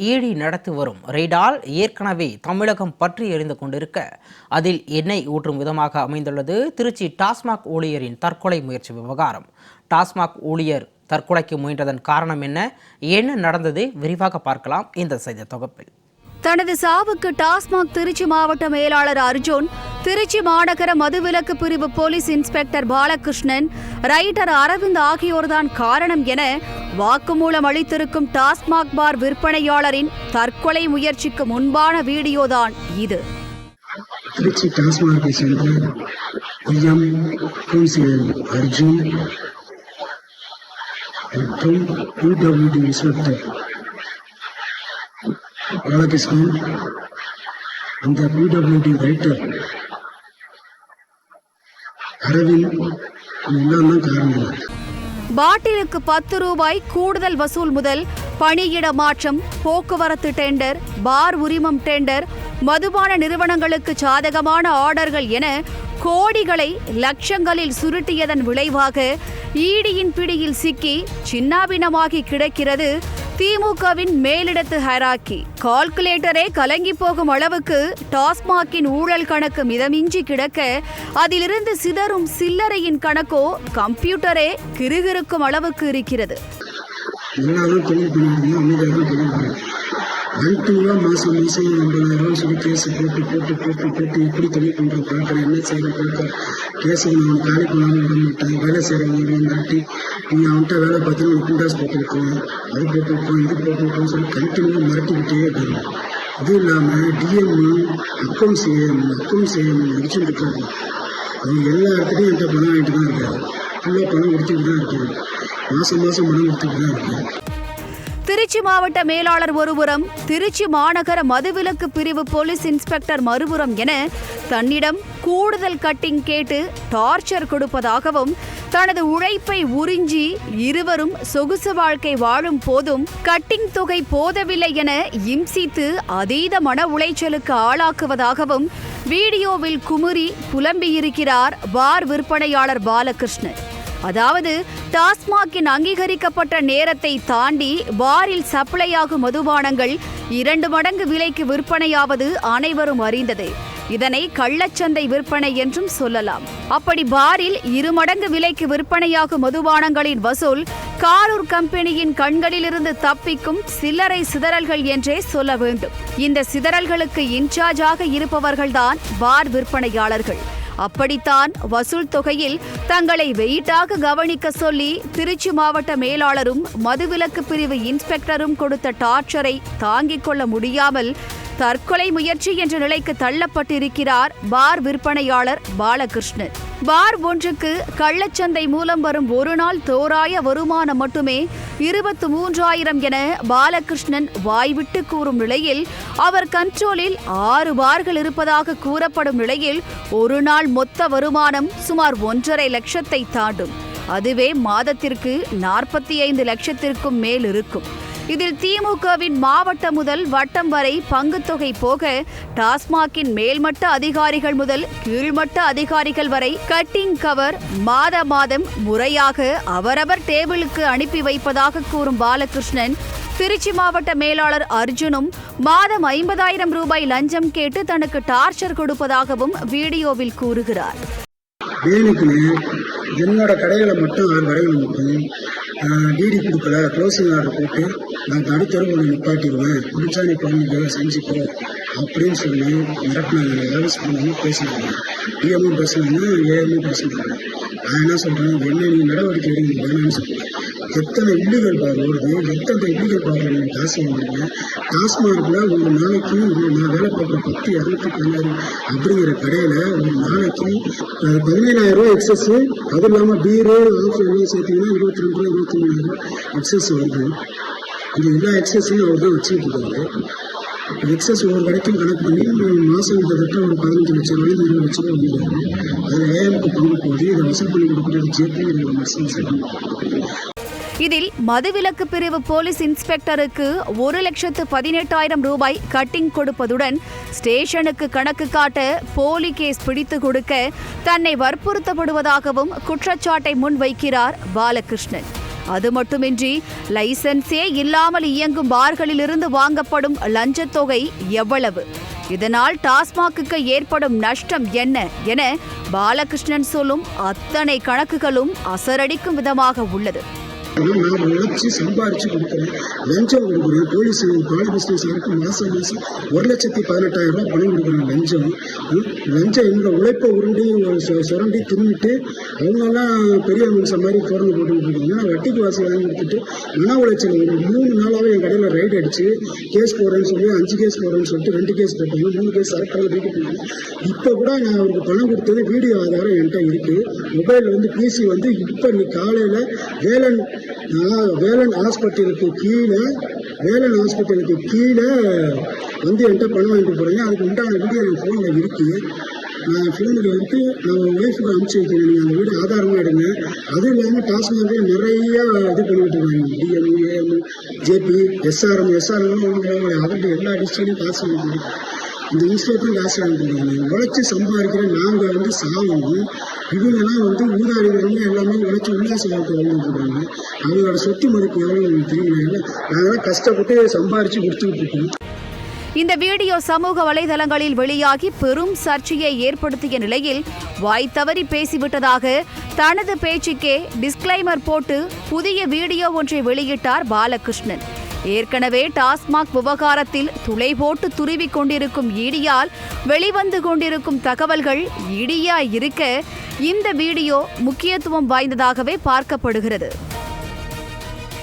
ED நடத்தி வரும் ரெய்டால் ஏற்கனவே தமிழகம் பற்றி எறிந்து கொண்டிருக்க அதில் எண்ணெய் ஊற்றும் விதமாக அமைந்துள்ளது திருச்சி டாஸ்மாக் ஊழியரின் தற்கொலை முயற்சி விவகாரம். டாஸ்மாக் ஊழியர் தற்கொலைக்கு முயன்றதன் காரணம் என்ன நடந்தது விரிவாக பார்க்கலாம் இந்த செய்தி தொகுப்பில். தனது சாவுக்கு டாஸ்மாக் திருச்சி மாவட்ட மேலாளர் அர்ஜுன், திருச்சி மாநகர மதுவிலக்கு பிரிவு police inspector Balakrishnan, writer Aravind ஆகியோர்தான் காரணம் என வாக்குமூலம் அளித்திருக்கும் டாஸ்மாக் பார் விற்பனையாளரின் தற்கொலை முயற்சிக்கு முன்பான வீடியோதான் இது. திருச்சி டாஸ்மாகை சேர்ந்த அர்ஜுன் மற்றும் PWD இன்ஸ்பெக்டர் பாலகிருஷ்ணன், அந்த PWD ரைட்டர் அரவிந்த் எல்லாம் தான் காரணம். பாட்டிலுக்கு 10 ரூபாய் கூடுதல் வசூல் முதல் பணியிட மாற்றம், போக்குவரத்து டெண்டர், பார் உரிமம் டெண்டர், மதுபான நிறுவனங்களுக்கு சாதகமான ஆர்டர்கள் என கோடிகளை லட்சங்களில் சுருட்டியதன் விளைவாக ஈடியின் பிடியில் சிக்கி சின்னாபின்னமாகி கிடக்கிறது திமுகவின் மேலிடத்து ஹைராக்கி. கால்குலேட்டரே கலங்கி போகும் அளவுக்கு டாஸ்மாகின் ஊழல் கணக்கு மிதமிஞ்சி கிடக்க அதிலிருந்து சிதறும் சில்லறையின் கணக்கோ கம்ப்யூட்டரே கிறுகிறுக்கும் அளவுக்கு இருக்கிறது. மாசம் 50,000 சொல்லி கேஸ் போட்டு எப்படி தொழில் பண்றோம் பார்க்குறேன், என்ன செய்யணும் பார்க்க கேஸ் நான் காலி பண்ணாமல் விட மாட்டேன். வேலை செய்கிறவங்க நாட்டி நீ அவன்கிட்ட வேலை பார்த்து ஒரு குண்டாஸ் போட்டுருக்கோம், அது போட்டுருக்கோம், இது போட்டுருக்கோம் சொல்லி கண்டினியூவாக மிரட்டிக்கிட்டே இருக்காங்க. அதுவும் இல்லாமல் டிஎம் அக்கௌண்ட் செய்யணும் அடிச்சுட்டு இருக்காங்க. அது எல்லா இடத்துலையும் என்கிட்ட பணம் வாங்கிட்டு தான் இருக்காரு, ஃபுல்லாக பணம் கொடுத்துட்டு தான் இருக்காரு, மாதம் பணம் கொடுத்துட்டு தான் இருக்காரு. திருச்சி மாவட்ட மேலாளர் ஒருபுறம், திருச்சி மாநகர மதுவிலக்கு பிரிவு போலீஸ் இன்ஸ்பெக்டர் மறுபுறம் என தன்னிடம் கூடுதல் கட்டிங் கேட்டு டார்ச்சர் கொடுப்பதாகவும், தனது உழைப்பை உறிஞ்சி இருவரும் சொகுசு வாழ்க்கை வாழும் போதும் கட்டிங் தொகை போதவில்லை என இம்சித்து அதீத மன உளைச்சலுக்கு ஆளாக்குவதாகவும் வீடியோவில் குமுறி புலம்பியிருக்கிறார் பார் விற்பனையாளர் பாலகிருஷ்ணன். அதாவது டாஸ்மாகின் அங்கீகரிக்கப்பட்ட நேரத்தை தாண்டி பாரில் சப்ளையாகும் மதுபானங்கள் 2 மடங்கு விலைக்கு விற்பனையாவது அனைவரும் அறிந்ததே. இதனை கள்ளச்சந்தை விற்பனை என்றும் சொல்லலாம். அப்படி பாரில் 2 மடங்கு விலைக்கு விற்பனையாகும் மதுபானங்களின் வசூல் காரூர் கம்பெனியின் கண்களிலிருந்து தப்பிக்கும் சில்லறை சிதறல்கள் என்றே சொல்ல வேண்டும். இந்த சிதறல்களுக்கு இன்சார்ஜாக இருப்பவர்கள்தான் பார் விற்பனையாளர்கள். அப்படித்தான் வசூல் தொகையில் தங்களை வெயிட்டாக கவனிக்க சொல்லி திருச்சி மாவட்ட மேலாளரும் மதுவிலக்கு பிரிவு இன்ஸ்பெக்டரும் கொடுத்த டார்ச்சரை தாங்கிக் கொள்ள முடியாமல் தற்கொலை முயற்சி என்ற நிலைக்கு தள்ளப்பட்டிருக்கிறார் பார் விற்பனையாளர் பாலகிருஷ்ணன். பார் ஒன்றுக்கு கள்ளச்சந்தை மூலம் வரும் ஒரு நாள் தோராய வருமானம் மட்டுமே 23,000 என பாலகிருஷ்ணன் வாய்விட்டு கூறும் நிலையில், அவர் கண்ட்ரோலில் 6 பார்கள் இருப்பதாக கூறப்படும் நிலையில் ஒரு நாள் மொத்த வருமானம் சுமார் 1.5 லட்சத்தை தாண்டும். அதுவே மாதத்திற்கு 45 லட்சத்திற்கும் மேல் இருக்கும். இதில் திமுகவின் மாவட்டம் முதல் வட்டம் வரை பங்குத்தொகை போக டாஸ்மாகின் மேல்மட்ட அதிகாரிகள் முதல் கீழ்மட்ட அதிகாரிகள் வரை கட்டிங் கவர் மாதம் முறையாக அவரவர் டேபிளுக்கு அனுப்பி வைப்பதாக கூறும் பாலகிருஷ்ணன், திருச்சி மாவட்ட மேலாளர் அர்ஜுனும் மாதம் 50,000 ரூபாய் லஞ்சம் கேட்டு தனக்கு டார்ச்சர் கொடுப்பதாகவும் வீடியோவில் கூறுகிறார். என்னோட கடைகளை மட்டும் 6 கடைகளை மட்டும் டிடி கொடுக்கல, க்ளோசிங் ஆர்டர் போட்டு நான் தடுத்தரும் ஒன்று நிப்பாட்டிடுவேன், பிடிச்சா நீ பண்ணிக்க செஞ்சுக்கோ அப்படின்னு சொல்லி மிரட்டினாங்க. வேலை பண்ணாங்க, பேசினாங்க, டிஎம்மும் பேசினாங்க, ஏஎம்மும் பேசினாங்க. நான் என்ன சொல்கிறேன், என்ன நீ நடவடிக்கை எடுங்க வேணும்னு சொல்கிறேன். எத்தனை இல்லீகல் பார் ஓடுது, எத்தனை இல்லீகல் பார் நீங்கள் காசு வாங்குறீங்க. டாஸ்மாகில் ஒரு நாளைக்கு நான் வேலை பார்க்குற 10,216 அப்படிங்கிற கடையில் ஒரு நாளைக்கு 17,000 ரூபா எக்ஸஸ்ஸு, அது இல்லாமல் பீரு ஆஃப் எல்லாம் சேர்த்திங்கன்னா 22 ரூபா 23,000 எக்ஸஸ் வருது. இந்த எல்லா எக்ஸஸையும் அவர் தான் வச்சுக்கிட்டு இருக்காரு. எக்ஸஸ் ஒவ்வொரு கடைக்கும் கணக்கு பண்ணி மாதம் கிட்டத்தட்ட ஒரு 15 லட்சம் ரூபாய் 20 லட்சம் ரூபாய் வந்துடுறாரு. அதில் ஏஎம்க்கு பங்கு போகுது. இதை வசூல் பண்ணி கொடுக்குறது ஜேபி இதில் மதுவிலக்கு பிரிவு போலீஸ் இன்ஸ்பெக்டருக்கு 1,18,000 ரூபாய் கட்டிங் கொடுப்பதுடன் ஸ்டேஷனுக்கு கணக்கு காட்ட போலி கேஸ் பிடித்து கொடுக்க தன்னை வற்புறுத்தப்படுவதாகவும் குற்றச்சாட்டை முன்வைக்கிறார் பாலகிருஷ்ணன். அது மட்டுமின்றி லைசென்ஸே இல்லாமல் இயங்கும் பார்களிலிருந்து வாங்கப்படும் லஞ்சத் தொகை எவ்வளவு, இதனால் டாஸ்மாகுக்கு ஏற்படும் நஷ்டம் என்ன என பாலகிருஷ்ணன் சொல்லும் அத்தனை கணக்குகளும் அசரடிக்கும் விதமாக உள்ளது. நான் உழைச்சி சம்பாரிச்சு கொடுக்குறேன், லஞ்சம் கொடுக்குறேன். போலீஸ் பால் பிஸ்னஸ் வரைக்கும் மாதம் 1,18,000 ரூபாய் பணம் கொடுக்குறேன் லஞ்சம். இந்த உழைப்பை உருண்டி சுரண்டி தின்னுட்டு அவங்கெல்லாம் பெரிய மனுஷன் மாதிரி திறந்து போட்டுக்கிட்டு இருக்காங்க. நான் வட்டிக்கு வாசி வாங்கி கொடுத்துட்டு மன உளைச்சல் ஒரு 3 நாளாகவே என் கடையில் ரைடு அடிச்சு கேஸ் போடுறேன்னு சொல்லி 5 கேஸ் போடுறேன்னு சொல்லிட்டு 2 கேஸ் போட்டாங்க, 3 கேஸ் அரட்டாக வீட்டுக்கு போனாங்க. இப்போ கூட நான் அவருக்கு பணம் கொடுத்தது வீடியோ ஆதாரம் என்கிட்ட இருக்குது. மொபைலில் வந்து பிசி வந்து இப்போ நீ காலையில் வேலன் ஹாஸ்பிட்டலுக்கு கீழே வந்து என்கிட்ட பணம் வாங்கிட்டு போகிறேங்க. அதுக்கு உண்டான வீடியோ என் ஃபோனில் இருக்குது. ஃபோனில் இருக்கு. நான் ஒய்ஃபுக்கு அனுப்பிச்சி வைக்கிறேன், நீங்கள் அந்த வீடு ஆதாரமாக எடுங்க. அதுவும் இல்லாமல் டாஸ்மாகவே நிறையா இது பண்ணிக்கிட்டு இருக்காங்க. டிஎம், ஏஎம், ஜேபி, எஸ்ஆர்எம்லாம் ஒன்று அவர்கிட்ட எல்லா டிஸ்ட்ரிக்ட்லையும் காசு வாங்கிட்டு இந்த இன்ஸ்டியூட்லையும் காசு வாங்கிட்டு உழைச்சி சம்பாதிக்கிற நாங்கள் வந்து சாவணும். இவங்கெல்லாம் வந்து ஊதாரிகள் எல்லாமே உழைச்சி உல்லாச வாழ்க்கை வாழ்ந்துருக்காங்க. அவங்களோட சொத்து மதிப்பு எவ்வளோ தெரியல. நாங்களாம் கஷ்டப்பட்டு சம்பாரித்து கொடுத்துக்கிட்டு இருக்கோம். இந்த வீடியோ சமூக வலைதளங்களில் வெளியாகி பெரும் சர்ச்சையை ஏற்படுத்திய நிலையில் வாய் தவறி பேசிவிட்டதாக தனது பேச்சுக்கே டிஸ்க்ளைமர் போட்டு புதிய வீடியோ ஒன்றை வெளியிட்டார் பாலகிருஷ்ணன். ஏற்கனவே டாஸ்மாக் விவகாரத்தில் துளை போட்டு துருவிக் கொண்டிருக்கும் ஈடியால் வெளிவந்து கொண்டிருக்கும் தகவல்கள் இடியாய் இருக்க இந்த வீடியோ முக்கியத்துவம் வாய்ந்ததாகவே பார்க்கப்படுகிறது.